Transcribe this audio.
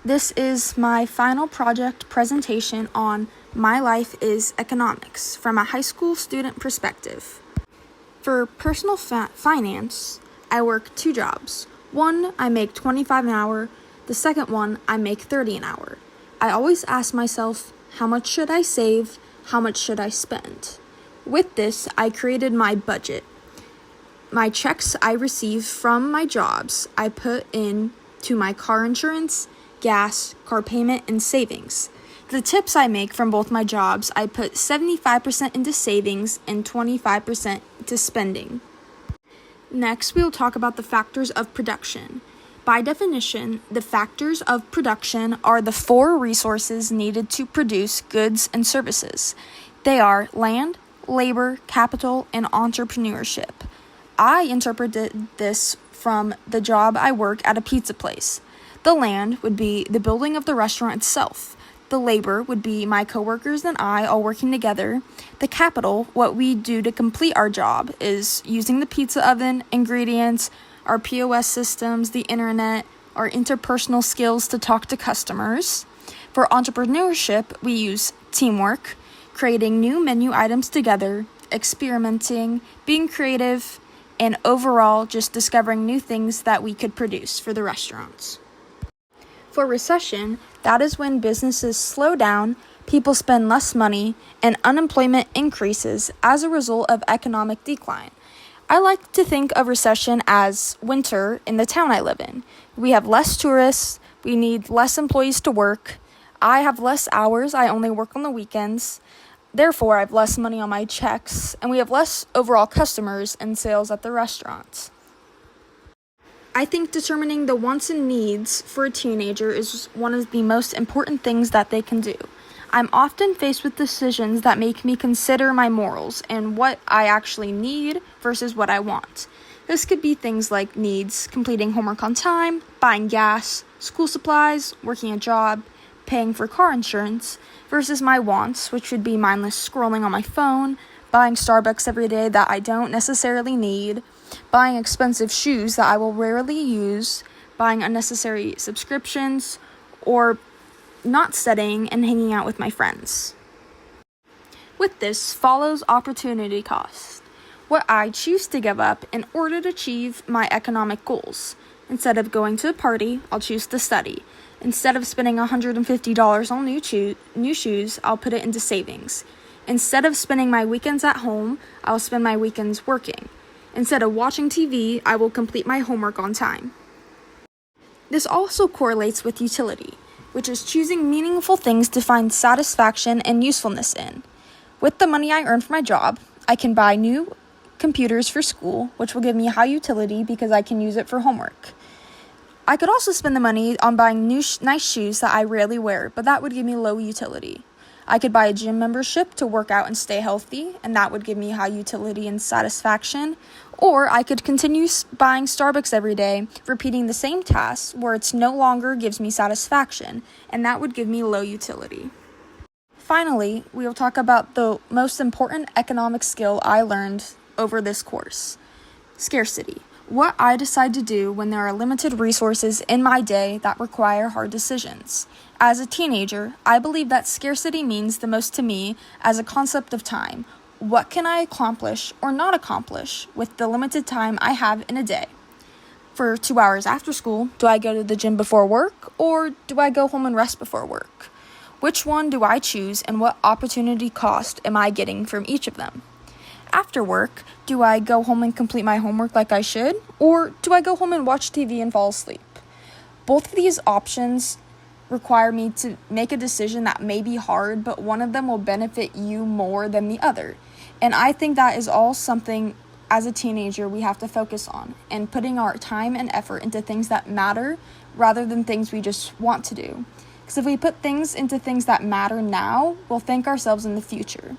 This is my final project presentation on My Life is Economics from a high school student perspective. For personal finance, I work 2 jobs. One, I make $25 an hour. The second one, I make $30 an hour. I always ask myself, how much should I save? How much should I spend? With this, I created my budget. My checks I receive from my jobs, I put in to my car insurance, gas, car payment, and savings. The tips I make from both my jobs, I put 75% into savings and 25% to spending. Next, we will talk about the factors of production. By definition, the factors of production are the 4 resources needed to produce goods and services. They are land, labor, capital, and entrepreneurship. I interpreted this from the job I work at a pizza place. The land would be the building of the restaurant itself. The labor would be my coworkers and I all working together. The capital, what we do to complete our job, is using the pizza oven, ingredients, our POS systems, the internet, our interpersonal skills to talk to customers. For entrepreneurship, we use teamwork, creating new menu items together, experimenting, being creative, and overall just discovering new things that we could produce for the restaurants. For recession, that is when businesses slow down, people spend less money, and unemployment increases as a result of economic decline. I like to think of recession as winter in the town I live in. We have less tourists, we need less employees to work, I have less hours, I only work on the weekends, therefore I have less money on my checks, and we have less overall customers and sales at the restaurants. I think determining the wants and needs for a teenager is one of the most important things that they can do. I'm often faced with decisions that make me consider my morals and what I actually need versus what I want. This could be things like needs, completing homework on time, buying gas, school supplies, working a job, paying for car insurance, versus my wants, which would be mindless scrolling on my phone, buying Starbucks every day that I don't necessarily need, buying expensive shoes that I will rarely use, buying unnecessary subscriptions, or not studying and hanging out with my friends. With this follows opportunity cost, what I choose to give up in order to achieve my economic goals. Instead of going to a party, I'll choose to study. Instead of spending $150 on new shoes, I'll put it into savings. Instead of spending my weekends at home, I'll spend my weekends working. Instead of watching TV, I will complete my homework on time. This also correlates with utility, which is choosing meaningful things to find satisfaction and usefulness in. With the money I earn from my job, I can buy new computers for school, which will give me high utility because I can use it for homework. I could also spend the money on buying new nice shoes that I rarely wear, but that would give me low utility. I could buy a gym membership to work out and stay healthy, and that would give me high utility and satisfaction. Or I could continue buying Starbucks every day, repeating the same tasks where it no longer gives me satisfaction, and that would give me low utility. Finally, we will talk about the most important economic skill I learned over this course: scarcity. What I decide to do when there are limited resources in my day that require hard decisions. As a teenager, I believe that scarcity means the most to me as a concept of time. What can I accomplish or not accomplish with the limited time I have in a day? For 2 hours after school, do I go to the gym before work or do I go home and rest before work? Which one do I choose and what opportunity cost am I getting from each of them? After work, do I go home and complete my homework like I should, or do I go home and watch TV and fall asleep? Both of these options require me to make a decision that may be hard, but one of them will benefit you more than the other. And I think that is all something as a teenager we have to focus on, and putting our time and effort into things that matter rather than things we just want to do. Because if we put things into things that matter now, we'll thank ourselves in the future.